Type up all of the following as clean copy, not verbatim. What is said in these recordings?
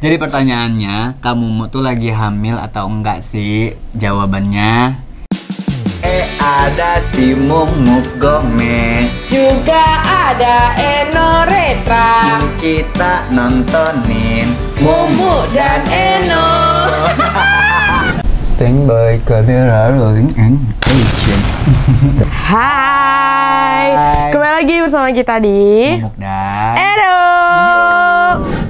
Jadi pertanyaannya, kamu tuh lagi hamil atau enggak sih? Jawabannya ada si Mumuk Gomez, juga ada Eno Retra. kita nontonin Mumu dan Eno. Stand by camera rolling and action. Hai, kembali lagi bersama kita di Mumuk dan Eno.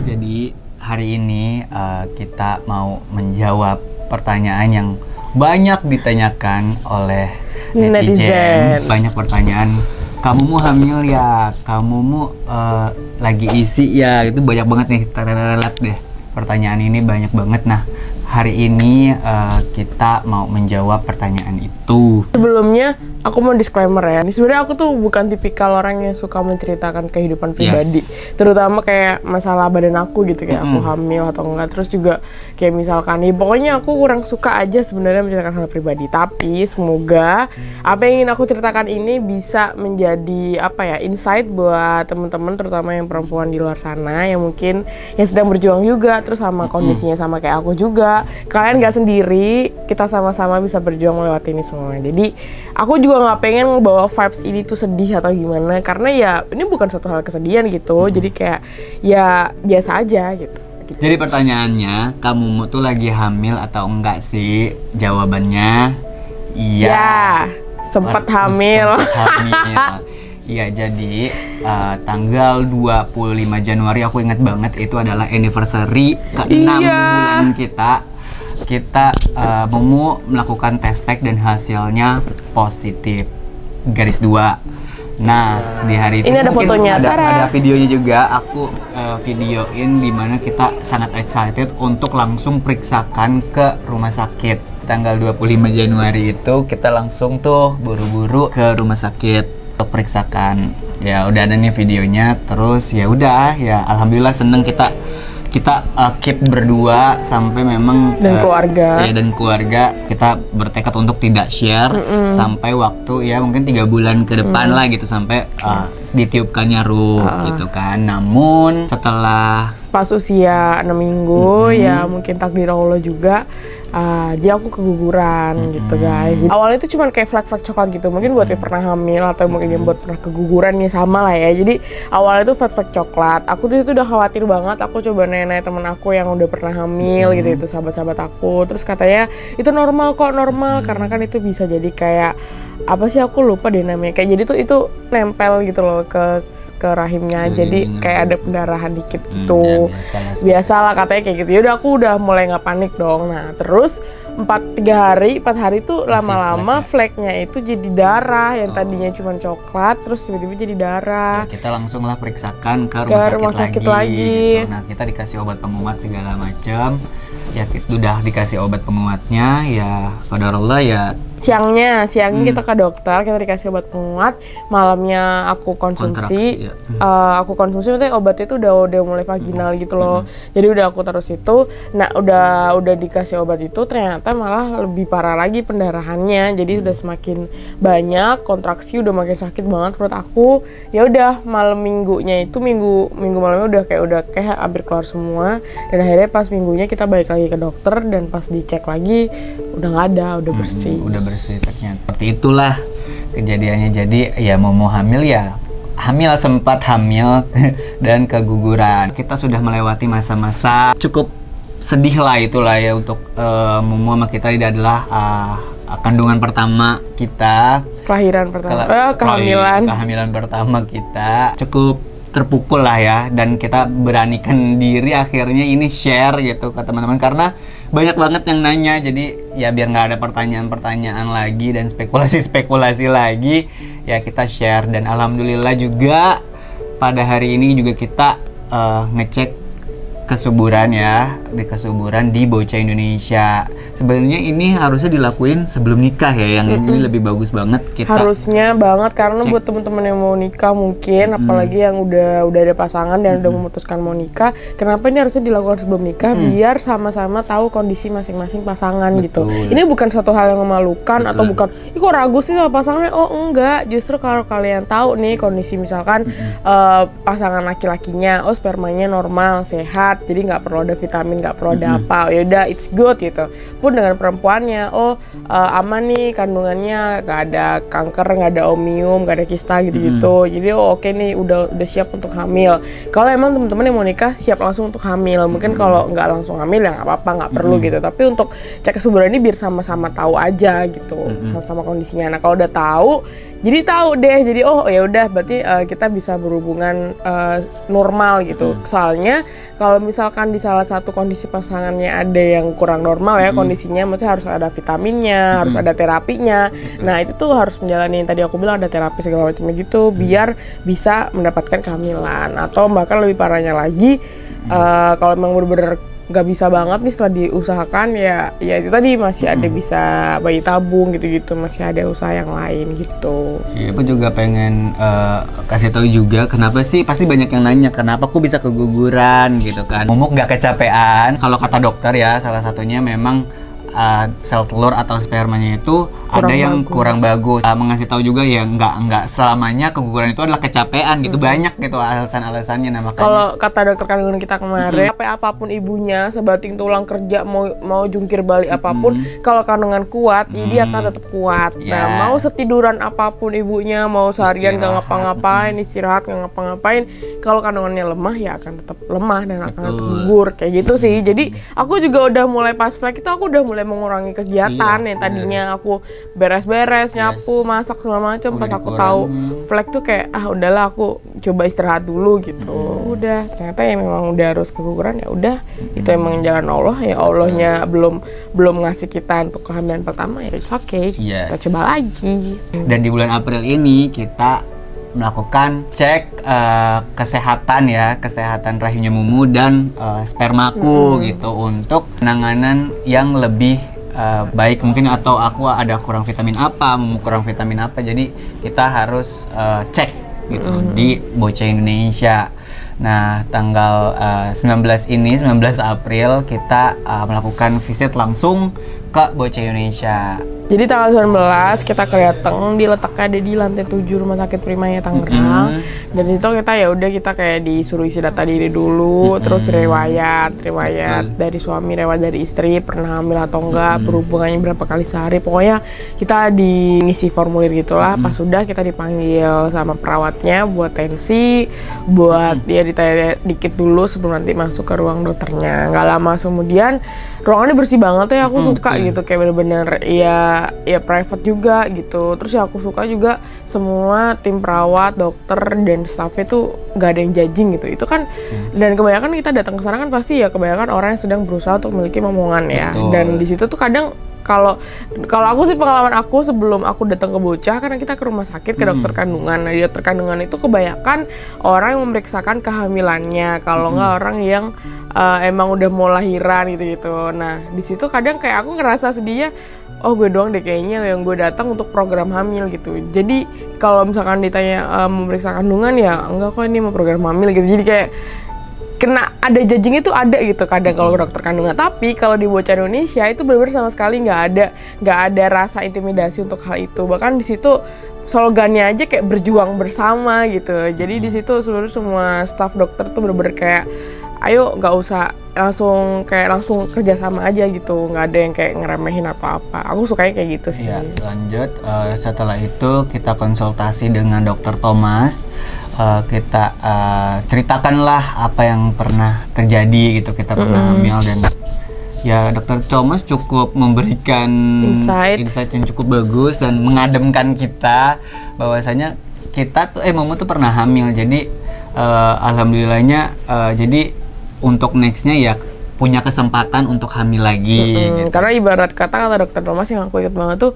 Jadi hari ini kita mau menjawab pertanyaan yang banyak ditanyakan oleh netizen. Banyak pertanyaan, kamu mau hamil ya, kamu mau lagi isi ya, itu banyak banget nih. Lihat deh, pertanyaan ini banyak banget. Nah, hari ini kita mau menjawab pertanyaan itu. Sebelumnya aku mau disclaimer ya. Sebenarnya aku tuh bukan tipikal orang yang suka menceritakan kehidupan pribadi, terutama kayak masalah badan aku gitu, kayak aku hamil atau enggak. Terus juga kayak misalkan, ya pokoknya aku kurang suka aja sebenarnya menceritakan hal pribadi. Tapi semoga apa yang ingin aku ceritakan ini bisa menjadi apa ya, insight buat teman-teman, terutama yang perempuan di luar sana yang mungkin yang sedang berjuang juga, terus sama kondisinya sama kayak aku juga. Kalian gak sendiri, kita sama-sama bisa berjuang melewati ini semua. Jadi aku juga nggak pengen ngebawa vibes ini tuh sedih atau gimana, karena ya ini bukan suatu hal kesedihan gitu. Jadi kayak ya biasa aja gitu. Jadi pertanyaannya, kamu tuh lagi hamil atau enggak sih? Jawabannya iya. Sempat hamil. Iya, jadi tanggal 25 Januari aku ingat banget, itu adalah anniversary ke-6 bulan kita mau melakukan tes pack dan hasilnya positif garis 2. Nah, di hari itu ini ada fotonya, ada videonya juga. Aku videoin dimana kita sangat excited untuk langsung periksakan ke rumah sakit. Tanggal 25 Januari itu kita langsung tuh buru-buru ke rumah sakit untuk periksakan. Ya udah ada nih videonya. Terus ya udah, ya alhamdulillah seneng kita keep berdua sampai memang keluarga. Ya, dan keluarga kita bertekad untuk tidak share sampai waktu ya mungkin 3 bulan ke depan lah gitu, sampai ditiupkannya ruh gitu kan. Namun setelah pas usia 6 minggu ya mungkin takdir Allah juga, jadi aku keguguran gitu guys. Jadi, awalnya itu cuma kayak flek-flek coklat gitu, mungkin buat yang pernah hamil atau mungkin yang buat pernah keguguran nih sama lah ya. Jadi awalnya itu flek-flek coklat. Aku tuh itu udah khawatir banget. Aku coba nanya temen aku yang udah pernah hamil gitu, itu sahabat-sahabat aku. Terus katanya itu normal kok, normal karena kan itu bisa jadi kayak apa sih, aku lupa deh namanya. Kayak jadi tuh itu nempel gitu loh ke rahimnya, jadi kayak ada pendarahan dikit gitu. Biasalah katanya kayak gitu. Ya udah, aku udah mulai nggak panik dong. Nah terus 4 hari tuh lama-lama fleknya itu jadi darah, yang tadinya cuma coklat terus tiba-tiba jadi darah. Ya, kita langsung lah periksakan ke rumah sakit lagi. Gitu. Nah, kita dikasih obat penguat segala macam. Ya kita udah dikasih obat penguatnya, ya qadarullah ya. Siangnya kita ke dokter, kita dikasih obat penguat. Malamnya aku konsumsi. Aku konsumsi berarti obatnya itu udah mulai vaginal gitu loh. Jadi udah aku taruh situ. Nah, udah dikasih obat itu ternyata malah lebih parah lagi pendarahannya. Jadi udah semakin banyak kontraksi, udah makin sakit banget perut aku. Ya udah, malam minggunya itu minggu malamnya udah kayak hampir keluar semua. Dan akhirnya pas minggunya kita balik lagi ke dokter, dan pas dicek lagi udah nggak ada, udah bersih. Udah bersih ternyata. Seperti itulah kejadiannya. Jadi ya mau hamil ya sempat hamil dan keguguran. Kita sudah melewati masa-masa cukup sedih lah itulah ya untuk Momo sama kita. Ini adalah kandungan pertama kita, kehamilan pertama kita. Cukup terpukul lah ya, dan kita beranikan diri akhirnya ini share gitu ke teman-teman, karena banyak banget yang nanya. Jadi ya biar nggak ada pertanyaan-pertanyaan lagi dan spekulasi lagi, ya kita share. Dan alhamdulillah juga pada hari ini juga kita ngecek kesuburan ya, di Bocah Indonesia. Sebenarnya ini harusnya dilakuin sebelum nikah ya, yang ini lebih bagus banget kita. Harusnya banget, karena buat teman-teman yang mau nikah mungkin, apalagi yang udah ada pasangan dan udah memutuskan mau nikah, kenapa ini harusnya dilakukan sebelum nikah? Biar sama-sama tahu kondisi masing-masing pasangan gitu. Ini bukan suatu hal yang memalukan atau bukan, kok ragu sih sama pasangannya? Oh enggak, justru kalau kalian tahu nih kondisi misalkan pasangan laki-lakinya, oh spermanya normal, sehat, sehat, jadi nggak perlu ada vitamin, nggak perlu ada apa, ya udah it's good gitu. Pun dengan perempuannya, aman nih kandungannya, nggak ada kanker, nggak ada omium, nggak ada kista gitu-gitu. Jadi oke nih, udah siap untuk hamil. Kalau emang teman-teman yang mau nikah siap langsung untuk hamil, mungkin kalau nggak langsung hamil ya nggak apa-apa, nggak perlu gitu. Tapi untuk cek kesuburan ini biar sama-sama tahu aja gitu, sama kondisinya. Nah kalau udah tahu, jadi tahu deh, jadi ya udah berarti kita bisa berhubungan normal gitu. Soalnya kalau misalkan di salah satu kondisi pasangannya ada yang kurang normal ya kondisinya, maksudnya harus ada vitaminnya, harus ada terapinya. Nah itu tuh harus menjalani yang tadi aku bilang, ada terapi segala macamnya gitu, biar bisa mendapatkan kehamilan. Atau bahkan lebih parahnya lagi, kalau memang bener-bener nggak bisa banget nih setelah diusahakan, ya itu tadi masih ada bisa bayi tabung gitu-gitu, masih ada usaha yang lain gitu. Iya, aku juga pengen kasih tahu juga kenapa sih, pasti banyak yang nanya kenapa aku bisa keguguran gitu kan. Momok nggak kecapean, kalau kata dokter ya salah satunya memang sel telur atau spermanya itu ada yang kurang bagus. Mengasih tahu juga ya nggak selamanya keguguran itu adalah kecapean gitu, banyak gitu alasan-alasannya. Nah makanya kalau kata dokter kandungan kita kemarin, capek apapun ibunya, sebating tulang kerja, mau jungkir balik apapun, kalau kandungan kuat, dia akan tetap kuat. Nah mau setiduran apapun ibunya, mau seharian nggak ngapa-ngapain, istirahat nggak ngapa-ngapain, kalau kandungannya lemah ya akan tetap lemah dan akan tetap gugur kayak gitu sih. Jadi aku juga udah mulai pas flag itu aku udah mulai mengurangi kegiatan yang tadinya aku beres-beres, nyapu, masak segala macam. Pas aku tahu flag tuh kayak udahlah aku coba istirahat dulu gitu. Udah ternyata ya memang udah harus keguguran, ya udah itu emang jalan Allah, ya Allahnya belum ngasih kita untuk kehamilan pertama, ya it's okay. Kita coba lagi. Dan di bulan April ini kita melakukan cek kesehatan rahimnya Mumu dan spermaku gitu, untuk penanganan yang lebih baik mungkin, atau aku ada kurang vitamin apa, Mumu kurang vitamin apa, jadi kita harus cek gitu di Bocah Indonesia. Nah tanggal 19 April kita melakukan visit langsung ke Bocah Indonesia. Jadi tanggal 19 kita kelihatan diletaknya ada di lantai 7 Rumah Sakit Primaya Tangerang. Dan itu kita ya udah kita kayak disuruh isi data diri dulu, terus riwayat dari suami, riwayat dari istri, pernah hamil atau enggak, berhubungannya berapa kali sehari. Pokoknya kita ngisi formulir gitulah. Pas sudah kita dipanggil sama perawatnya buat tensi, buat dia ditanya dikit dulu sebelum nanti masuk ke ruang dokternya. Nggak lama kemudian ruangannya bersih banget ya, aku suka gitu, kayak bener-bener ya private juga gitu. Terus ya aku suka juga semua tim perawat, dokter dan staffnya tuh nggak ada yang judging gitu. Itu kan dan kebanyakan kita datang ke sana kan pasti ya kebanyakan orang yang sedang berusaha untuk memiliki momongan ya. Dan di situ tuh kadang kalau aku sih, pengalaman aku sebelum aku datang ke Bocah, karena kita ke rumah sakit ke dokter kandungan. Nah di dokter kandungan itu kebanyakan orang yang memeriksakan kehamilannya, kalau nggak orang yang emang udah mau lahiran gitu. Nah di situ kadang kayak aku ngerasa sedihnya, gue doang deh kayaknya yang gue datang untuk program hamil gitu. Jadi kalau misalkan ditanya memeriksa kandungan, ya enggak kok ini mau program hamil gitu. Jadi kayak kena ada judging itu ada gitu kadang kalau dokter kandungan. Tapi kalau di Bocah Indonesia itu benar-benar sama sekali nggak ada rasa intimidasi untuk hal itu. Bahkan di situ slogannya aja kayak berjuang bersama gitu. Jadi di situ seluruh semua staf dokter tuh bener-bener kayak ayo nggak usah langsung kerja sama aja gitu, nggak ada yang kayak ngeremehin apa-apa. Aku sukanya kayak gitu sih. Ya, lanjut setelah itu kita konsultasi dengan Dokter Thomas. Kita ceritakanlah apa yang pernah terjadi gitu, kita pernah hamil, dan ya Dokter Thomas cukup memberikan insight yang cukup bagus dan mengademkan kita bahwasanya kita tuh Mumu tuh pernah hamil. Jadi alhamdulillahnya jadi untuk nextnya ya punya kesempatan untuk hamil lagi gitu. Karena ibarat kata Dokter Thomas yang aku ingat banget tuh,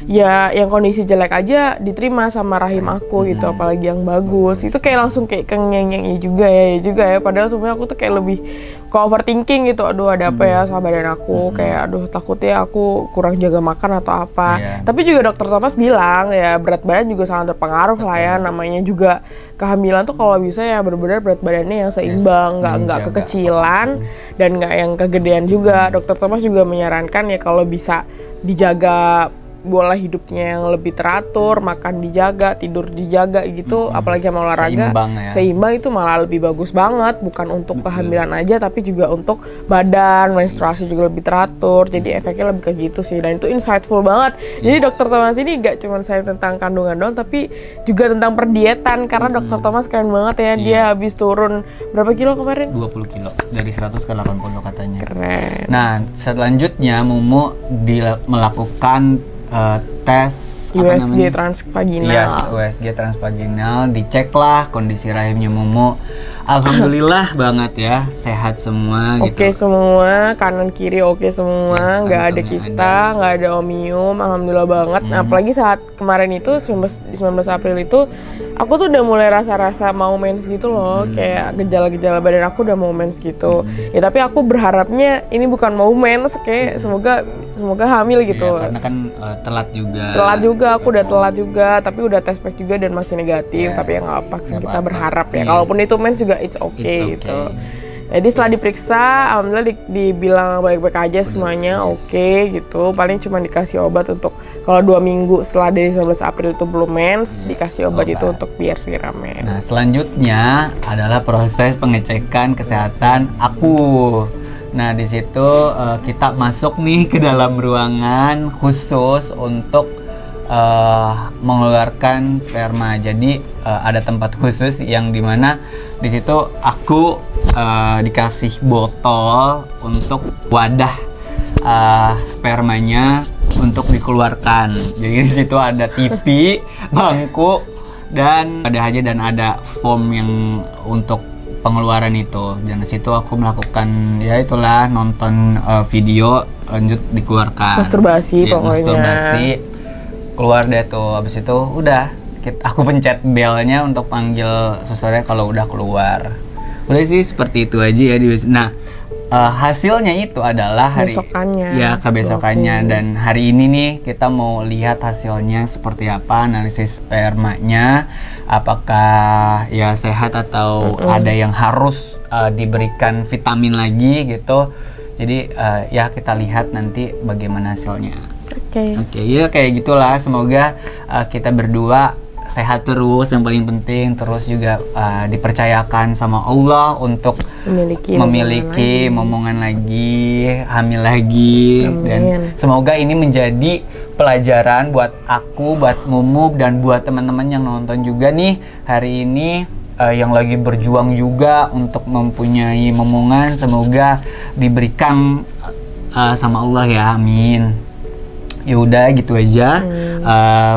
ya yang kondisi jelek aja diterima sama rahim aku gitu, apalagi yang bagus itu kayak langsung kayak kengeng juga ya. Padahal sebenarnya aku tuh kayak lebih ke overthinking gitu, aduh ada apa ya sama badan aku, kayak aduh takutnya aku kurang jaga makan atau apa. Tapi juga Dokter Thomas bilang ya berat badan juga sangat berpengaruh lah ya, namanya juga kehamilan tuh kalau bisa ya benar-benar berat badannya yang seimbang, nggak kekecilan dan nggak yang kegedean juga. Dokter Thomas juga menyarankan ya kalau bisa dijaga pola hidupnya yang lebih teratur, makan dijaga, tidur dijaga gitu, apalagi sama olahraga seimbang itu malah lebih bagus banget, bukan untuk kehamilan aja tapi juga untuk badan, menstruasi juga lebih teratur, jadi efeknya lebih kayak gitu sih, dan itu insightful banget. Jadi Dokter Thomas ini gak cuma saya tentang kandungan doang, tapi juga tentang perdietan, karena Dokter Thomas keren banget ya, dia habis turun berapa kilo kemarin? 20 kilo, dari 100 ke 80 katanya. Keren. Nah, selanjutnya Mumu melakukan tes USG transvaginal. Yes, USG transvaginal, diceklah kondisi rahimnya Mumu. Alhamdulillah banget ya, sehat semua gitu. Oke semua, kanan kiri oke semua, nggak ada kista, nggak ada omium, alhamdulillah banget. Nah, apalagi saat kemarin itu 19 April itu, aku tuh udah mulai rasa-rasa mau mens gitu loh, kayak gejala-gejala badan aku udah mau mens gitu. Ya tapi aku berharapnya ini bukan mau mens, kayak semoga hamil gitu. Ya, karena kan telat juga. Telat juga, aku udah telat juga, tapi udah tes pack juga dan masih negatif. Tapi ya nggak apa, kita berharap ya. Kalaupun itu mens juga it's okay gitu. Jadi setelah diperiksa, alhamdulillah dibilang baik-baik aja semuanya, oke gitu. Paling cuma dikasih obat untuk kalau 2 minggu setelah dari 19 April itu belum mens, dikasih obat itu untuk biar segera mens. Nah, selanjutnya adalah proses pengecekan kesehatan aku. Nah, di situ kita masuk nih ke dalam ruangan khusus untuk mengeluarkan sperma. Jadi ada tempat khusus yang dimana di situ aku dikasih botol untuk wadah spermanya untuk dikeluarkan. Jadi di situ ada TV, bangku, dan ada foam yang untuk pengeluaran itu. Dan di situ aku melakukan ya itulah, nonton video, lanjut dikeluarkan. Masturbasi pokoknya. Masturbasi. Keluar deh tuh, habis itu udah aku pencet belnya untuk panggil susternya kalau udah keluar. Udah sih seperti itu aja ya. Nah, hasilnya itu adalah kebesokannya. Dan hari ini nih kita mau lihat hasilnya seperti apa, analisis spermanya, apakah ya sehat atau ada yang harus diberikan vitamin lagi gitu. Jadi ya kita lihat nanti bagaimana hasilnya. Oke, ya kayak gitulah. Semoga kita berdua sehat terus, yang paling penting, terus juga dipercayakan sama Allah untuk memiliki momongan lagi, hamil lagi. Amin. Dan semoga ini menjadi pelajaran buat aku, buat Mumu, dan buat teman-teman yang nonton juga nih hari ini, yang lagi berjuang juga untuk mempunyai momongan. Semoga diberikan sama Allah ya, amin. Ya udah gitu aja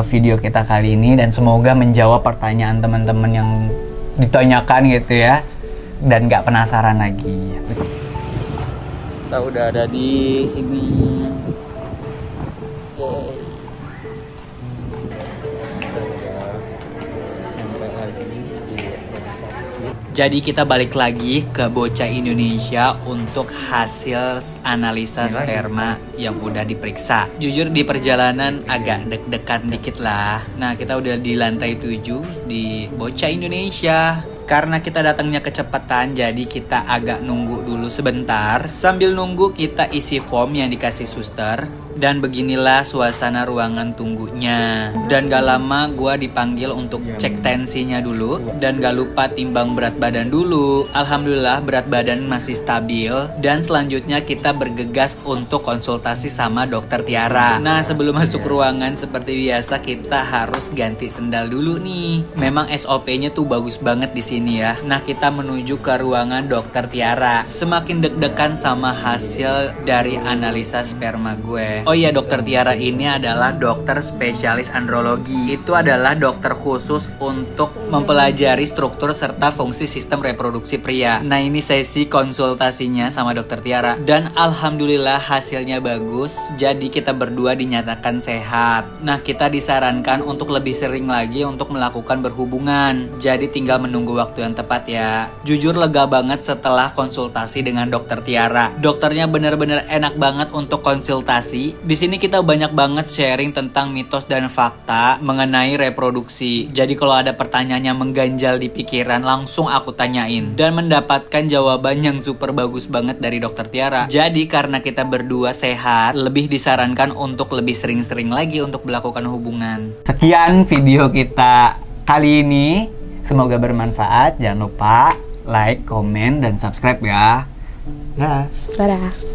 video kita kali ini, dan semoga menjawab pertanyaan teman-teman yang ditanyakan gitu ya, dan nggak penasaran lagi. Kita udah ada di sini. Jadi kita balik lagi ke Bocah Indonesia untuk hasil analisa sperma yang udah diperiksa. Jujur di perjalanan agak deg-degan dikit lah. Nah, kita udah di lantai 7 di Bocah Indonesia. Karena kita datangnya kecepatan, jadi kita agak nunggu dulu sebentar. Sambil nunggu kita isi form yang dikasih suster. Dan beginilah suasana ruangan tunggunya. Dan gak lama gue dipanggil untuk cek tensinya dulu. Dan gak lupa timbang berat badan dulu. Alhamdulillah berat badan masih stabil. Dan selanjutnya kita bergegas untuk konsultasi sama dokter Tiara. Nah, sebelum masuk ruangan seperti biasa kita harus ganti sendal dulu nih. Memang SOP-nya tuh bagus banget di sini ya. Nah, kita menuju ke ruangan dokter Tiara. Semakin deg-degan sama hasil dari analisa sperma gue. Oh iya, dokter Tiara ini adalah dokter spesialis andrologi. Itu adalah dokter khusus untuk mempelajari struktur serta fungsi sistem reproduksi pria. Nah, ini sesi konsultasinya sama dokter Tiara. Dan alhamdulillah hasilnya bagus. Jadi kita berdua dinyatakan sehat. Nah, kita disarankan untuk lebih sering lagi untuk melakukan berhubungan. Jadi tinggal menunggu waktu waktu yang tepat ya. Jujur lega banget setelah konsultasi dengan dokter Tiara. Dokternya bener-bener enak banget untuk konsultasi. Di sini kita banyak banget sharing tentang mitos dan fakta mengenai reproduksi. Jadi kalau ada pertanyaan yang mengganjal di pikiran, langsung aku tanyain dan mendapatkan jawaban yang super bagus banget dari dokter Tiara. Jadi karena kita berdua sehat, lebih disarankan untuk lebih sering-sering lagi untuk melakukan hubungan. Sekian video kita kali ini. Semoga bermanfaat. Jangan lupa like, komen, dan subscribe ya. Dadah. Dadah.